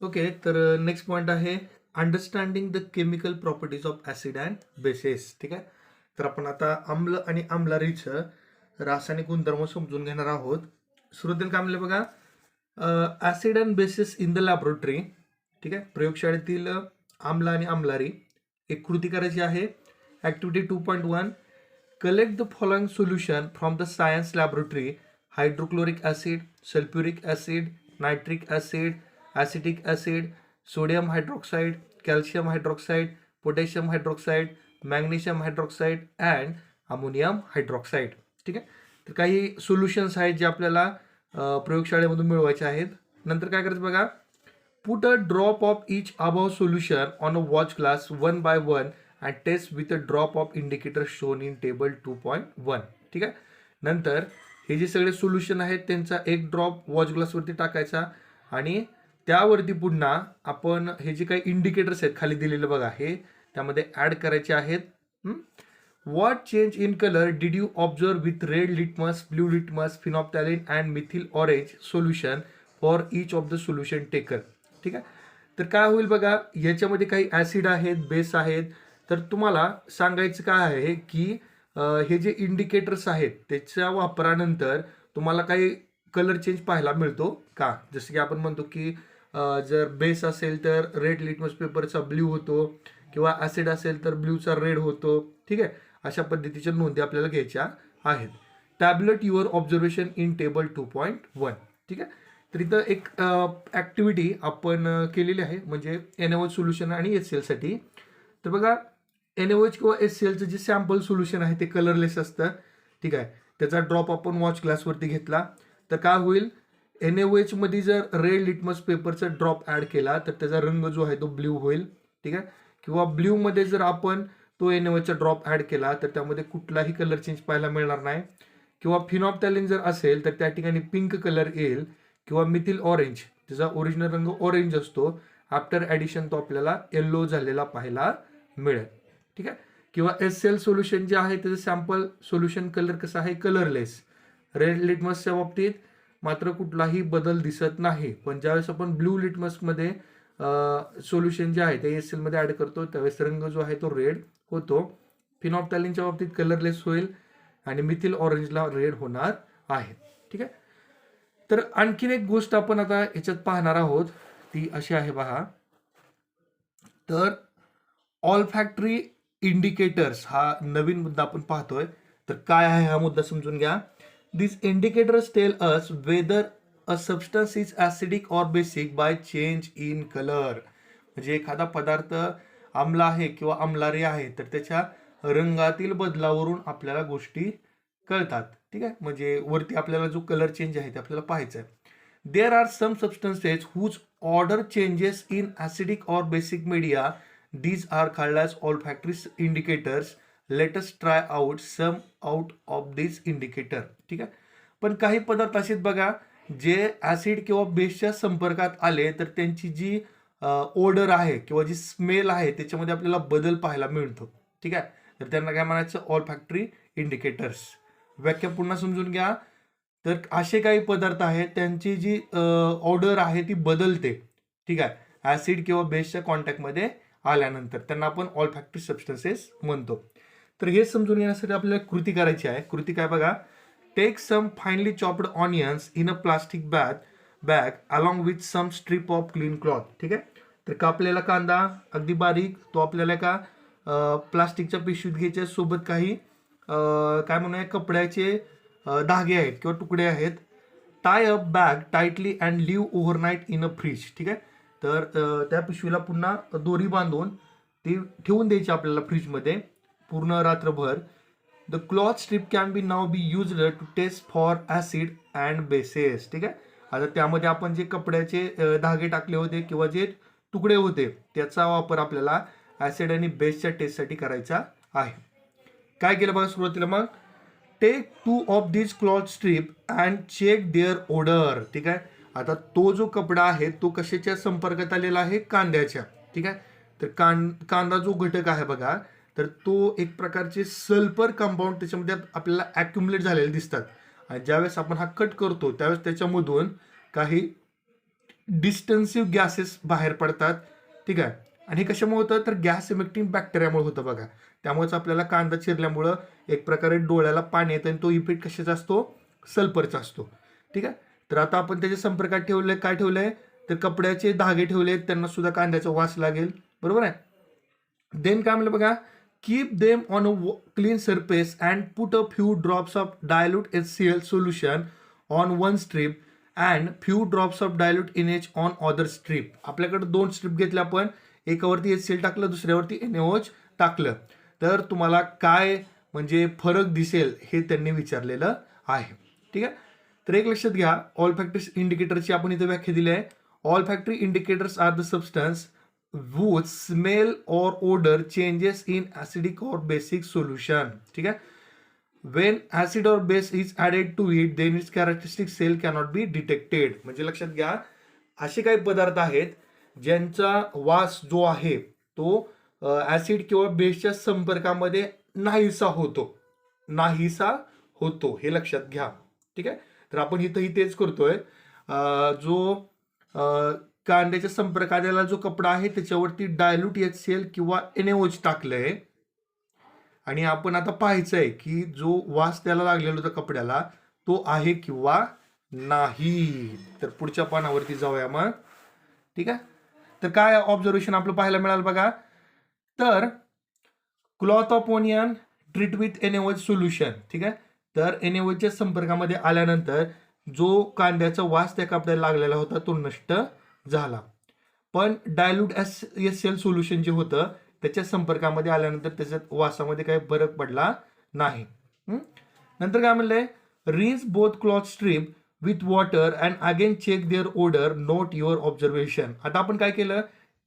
Okay. तर next point आहे understanding the chemical properties of acid and bases. ठीक आहे. तर आपण आता आम्ल आणि आम्लारीचं रासायनिक गुणधर्म समजून घेणार आहोत. सुरुवातीला काय म्हणलं बघा, acid and basis in the laboratory. ठीक आहे. प्रयोगशाळेतील आम्ल आणि आम्लारी एक कृती करायची आहे. Activity 2.1, collect the following solution from the science laboratory: hydrochloric acid, sulphuric acid, nitric acid, acetic acid, sodium hydroxide, calcium hydroxide, potassium hydroxide, magnesium hydroxide and ammonium hydroxide. ठीक आहे. तर काही सोल्युशन्स आहेत जे आपल्याला प्रयोगशाळेमधून मिळवायचे आहेत. नंतर काय करायचं बघा, put a drop of each above solution on a watch glass 1 by 1 and test with a drop of indicator shown in table 2.1. ठीक आहे. नंतर हे जे सगळे सोल्युशन आहेत त्यांचा एक ड्रॉप वॉच ग्लासवरती टाकायचा आणि त्यावरती पुन्हा आपण हे जे काही इंडिकेटर्स आहेत खाली दिलेलं बघा, हे त्यामध्ये ऍड करायचे आहेत. What change in colour did you observe with red litmus, blue litmus, phenolphthalein and methyl orange solution for each of the solution taken. ठीक आहे. तर काय होईल बघा, याच्यामध्ये काही ऍसिड आहेत, बेस आहेत. तर तुम्हाला सांगायचं काय आहे की हे जे इंडिकेटर्स आहेत त्याच्या वापरानंतर तुम्हाला काही कलर चेंज पाहायला मिळतो का. जसं की आपण म्हणतो की जर बेस असेल तर रेड लिटमस पेपरचा ब्ल्यू होतो किंवा ऍसिड असेल तर ब्ल्यूचा रेड होतो. ठीक आहे. अशा पद्धतीच्या नोंदी आपल्याला घ्यायच्या आहेत. Tablet your observation in table 2.1. ठीक आहे. तर इथं एक ऍक्टिव्हिटी आपण केलेली आहे, म्हणजे NaOH सोल्युशन आणि HCl साठी. तर बघा, NaOH किंवा HClचं जे सॅम्पल सोल्युशन आहे ते कलरलेस असतं. ठीक आहे. त्याचा ड्रॉप आपण वॉच ग्लासवरती घेतला तर काय होईल, NaOH मध्ये जर रेड लिटमस पेपरचा ड्रॉप ऍड केला तर त्याचा रंग जो आहे तो ब्ल्यू होईल. ठीक आहे. किंवा ब्ल्यू मध्ये जर आपण तो NaOH ड्रॉप ऍड केला तर त्यामध्ये कुठलाही कलर चेंज पाहायला मिळणार नाही. किंवा फिनॉप्टॅलिन जर असेल तर त्या ठिकाणी पिंक कलर येईल. किंवा मिथिल ऑरेंज, त्याचा ओरिजिनल रंग ऑरेंज असतो, आफ्टर ऍडिशन तो आपल्याला येल्लो झालेला पाहायला मिळेल. ठीक आहे. किंवा HCl सोल्युशन जे आहे त्याचं सॅम्पल सोल्युशन कलर कसं आहे, कलरलेस. रेड लिटमसच्या बाबतीत मात्र कुठलाही बदल दिसत नाही. पण ज्यावेळेस आपण ब्ल्यू लिटमसमध्ये सोल्युशन जे आहे ते HCl मध्ये ऍड करतो त्यावेळेस रंग जो आहे तो रेड होतो. फिनॉप्टॅलिनच्या बाबतीत कलरलेस होईल आणि मिथिल ऑरेंजला रेड होणार आहे. ठीक आहे. तर आणखीन एक गोष्ट आपण आता याच्यात पाहणार आहोत ती अशी आहे पहा. तर ऑल फॅक्टरी इंडिकेटर्स हा नवीन मुद्दा आपण पाहतोय. तर काय आहे हा मुद्दा समजून घ्या. This indicators tell us whether a substance is acidic or basic by change in colour. म्हणजे एखादा पदार्थ आम्ल आहे किंवा आम्लारी आहे तर त्याच्या रंगातील बदलावरून आपल्याला गोष्टी कळतात. ठीक आहे. म्हणजे वरती आपल्याला जो कलर चेंज आहे ते आपल्याला पाहायचं आहे. There are some substances whose odour changes in acidic or basic media. These are called as olfactory indicators. Let us try out some out of these indicator. ठीक आहे. पण काही पदार्थ असे बघा जे ऍसिड किंवा बेसच्या संपर्कात आले तर त्यांची जी ओडर आहे किंवा जी स्मेल आहे त्याच्यामध्ये आपल्याला बदल पाहायला मिळतो. ठीक आहे. तर त्यांना काय म्हणायचं, ऑलफॅक्टरी इंडिकेटर्स. व्याख्या पुन्हा समजून घ्या. तर असे काही पदार्थ आहेत त्यांची जी ऑर्डर आहे ती बदलते. ठीक आहे. ऍसिड किंवा बेसच्या कॉन्टॅक्टमध्ये आल्यानंतर त्यांना आपण ऑलफॅक्टरी सबस्टन्सेस म्हणतो. तर हे समजून घेण्यासाठी आपल्याला कृती करायची आहे. कृती काय बघा, take some finely chopped onions in a plastic bag along with some strip of clean cloth. ठीक आहे. तर कापलेला कांदा अगदी बारीक तो आपल्याला का प्लास्टिकच्या पिशवीत घ्यायच्या, सोबत काही काय म्हणूया कपड्याचे धागे आहेत किंवा तुकडे आहेत. Tie up bag tightly and leave overnight in a fridge. ठीक आहे. तर त्या पिशवीला पुन्हा दोरी बांधून ती ठेवून द्यायची आपल्याला फ्रीजमध्ये पूर्ण रात्रभर. The cloth strip can be now be used to test for acid and bases. ठीक आहे. आता त्यामध्ये आपण जे कपड्याचे धागे टाकले होते किंवा जे तुकडे होते त्याचा वापर आपल्याला ऍसिड आणि बेसच्या टेस्टसाठी करायचा आहे. काय केलं बघा सुरुवातीला, मग take 2 of this cloth strip and check their odour. ठीक आहे. आता तो जो कपडा आहे तो कशाच्या संपर्कात आलेला आहे, कांद्याच्या. ठीक आहे. तर कांदा जो घटक आहे बघा, तर तो एक प्रकारचे सल्फर कंपाऊंड त्याच्यामध्ये आपल्याला ॲक्युमुलेट झालेले दिसतात. आणि ज्यावेळेस आपण हा कट करतो त्यावेळेस त्याच्यामधून काही डिस्टन्सिव्ह गॅसेस बाहेर पडतात. ठीक आहे. आणि हे कशामुळे होतं तर गॅस इमिटिंग बॅक्टेरियामुळे होतं बघा. त्यामुळेच आपल्याला कांदा चिरल्यामुळं एक प्रकारे डोळ्याला पाणी येतं आणि तो इफेक्ट कशाचा असतो सल्फरचा असतो. ठीक आहे. तर आता आपण त्याच्या संपर्कात ठेवलंय काय ठेवलंय तर कपड्याचे धागे ठेवले त्यांना सुद्धा कांद्याचा वास लागेल. बरोबर आहे. देन काय म्हणलं बघा keep them on a clean surface and put a few drops of dilute HCl solution on one strip and few drops of dilute NH on other strip. आपल्याकडे 2 स्ट्रीप घेतल्या आपण एकावरती HCl टाकलं दुसऱ्यावरती NaOH टाकलं तर तुम्हाला काय म्हणजे फरक दिसेल हे त्यांनी विचारलेलं आहे. ठीक आहे. तर एक लक्षात घ्या ऑल फॅक्टरी इंडिकेटरची आपण इथे व्याख्या दिली आहे. Olfactory indicators are the substance whose smell or odor changes in acidic or basic solution. ठीक है. When acid or base is added to it, then its characteristic smell cannot be detected. म्हणजे लक्षात घ्या असे काही पदार्थ आहेत ज्यांचा वास जो आहे तो ऍसिड किंवा बेसच्या संपर्कामध्ये नाहीसा होतो हे लक्षात घ्या. ठीक आहे. तर आपण इथंही तेच करतोय. जो कांद्याच्या संपर्कात आलेला जो कपडा आहे त्याच्यावरती डायल्यूट HCl किंवा NaOH टाकलंय आणि आपण आता पाहायचंय की जो वास त्याला लागलेला होता कपड्याला तो आहे किंवा नाही. तर पुढच्या पानावरती जाऊया मग. ठीक आहे. तर काय ऑब्झर्वेशन आपलं पाहायला मिळालं बघा. तर cloth of onion treat with NaOH solution. ठीक आहे. तर NaOHच्या संपर्कामध्ये आल्यानंतर जो कांद्याचा वास त्या कपड्याला लागलेला होता तो नष्ट झाला. पण डायल्यूट HCl सोल्युशन जे होतं त्याच्या संपर्कामध्ये आल्यानंतर त्याच्यात वासामध्ये काही फरक पडला नाही. नंतर काय म्हणलंय rinse both cloth strip with water and again check their odour note your observation. आता आपण काय केलं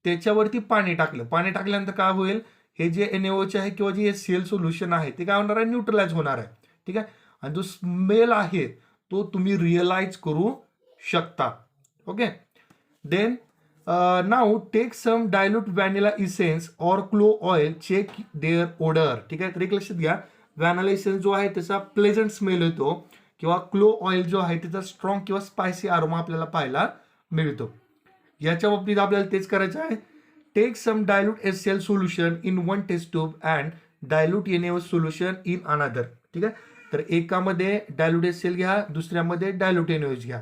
त्याच्यावरती पाणी टाकलं. पाणी टाकल्यानंतर काय होईल हे जे NaOH आहे किंवा जे HCl सोल्युशन आहे ते काय होणार आहे न्यूट्रलाइज होणार आहे. ठीक आहे. आणि जो स्मेल आहे तो तुम्ही रिअलाइज करू शकता. Okay. Then now take some dilute vanilla essence or clove oil, check their odor. ठीक आहे. तर एक लक्षात घ्या व्हॅनिला इसेन्स जो आहे त्याचा प्लेझंट स्मेल येतो किंवा क्लोव्ह ऑइल जो आहे त्याचा स्ट्रॉंग किंवा स्पायसी अरोमा आपल्याला पाहायला मिळतो. याच्या बाबतीत आपल्याला तेच करायचं आहे. Take some dilute HCl solution in one test tube and dilute NaOH solution in another. ठीक आहे. तर एकामध्ये डायल्यूट HCl घ्या दुसऱ्यामध्ये डायल्यूट NaOH घ्या.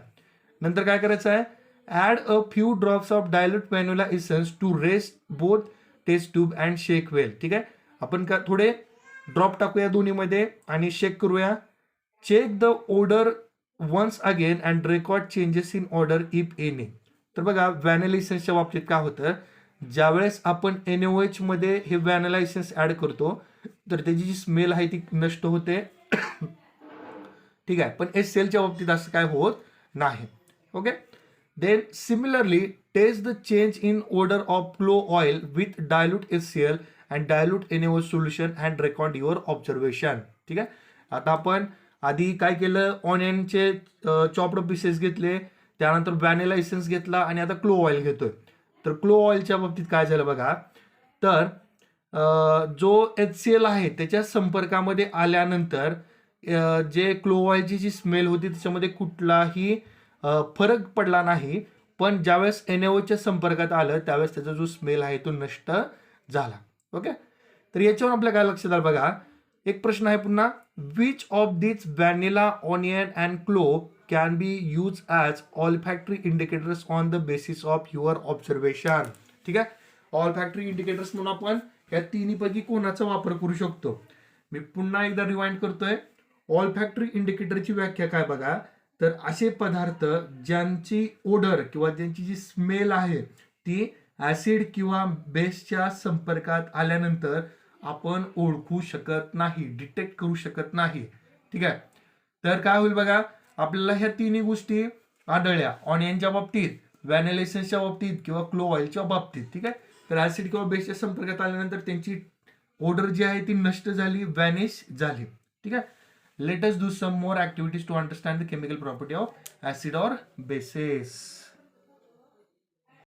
नंतर काय करायचं आहे add a few drops of dilute vanilla essence to rest both test tube and shake well. ठीक आहे. आपण का थोडे ड्रॉप टाकूया दोन्हीमध्ये आणि शेक करूया. Check the odour once again and record changes in odour if any. तर बघा व्हॅनिला इसेन्सच्या बाबतीत काय होतं ज्यावेळेस आपण NaOH मध्ये हे व्हॅनिला इसेन्स ऍड करतो तर त्याची जी स्मेल आहे ती नष्ट होते. ठीक आहे. पण HClच्या बाबतीत असं काय होत नाही. Okay. Then similarly taste the change in odor of clove oil with dilute HCl and dilute NaOH solution and record your observation. ठीक आहे. आता आपण आधी काय केलं ऑनियनचे चॉप्ड पीसेस घेतले त्यानंतर व्हॅनिला इसेन्स घेतला आणि आता क्लोव्ह ऑइल घेतोय. तर क्लोव्ह ऑइलच्या बाबतीत काय झालं बघा तर जो HCl आहे त्याच्या संपर्कामध्ये आल्यानंतर जे क्लोव्ह ऑइलची जी स्मेल होती त्याच्यामध्ये कुठलाही फरक पडला नाही. पण ज्यावेळेस NaOHच्या संपर्कात आलं त्यावेळेस त्याचा जो स्मेल आहे तो नष्ट झाला. ओके. तर याच्यावर आपल्या काय लक्षात आलं बघा एक प्रश्न आहे पुन्हा which of this vanilla onion and clove can be use as olfactory indicators on the basis of your observation. ठीक आहे. ऑल फॅक्टरी इंडिकेटर्स म्हणून आपण या तिन्हीपैकी कोणाचा वापर करू शकतो. मी पुन्हा एकदा रिवाइंड करतोय. ऑल फॅक्टरी इंडिकेटरची व्याख्या काय बघा तर असे पदार्थ ज्यांची ओडर किंवा ज्यांची जी स्मेल आहे ती ऍसिड किंवा बेसच्या संपर्कात आल्यानंतर आपण ओळखू शकत नाही डिटेक्ट करू शकत नाही. ठीक आहे. तर काय होईल बघा आपल्याला ह्या तिन्ही गोष्टी आढळल्या ऑनियनच्या बाबतीत व्हॅनिला इसेन्सच्या बाबतीत किंवा क्लोव्ह ऑइलच्या बाबतीत. ठीक आहे. तर ऍसिड किंवा बेसच्या संपर्कात आल्यानंतर त्यांची ओडर जी आहे ती नष्ट झाली व्हॅनिश झाली. ठीक आहे. Let us do some more activities to understand the chemical property of acid or bases.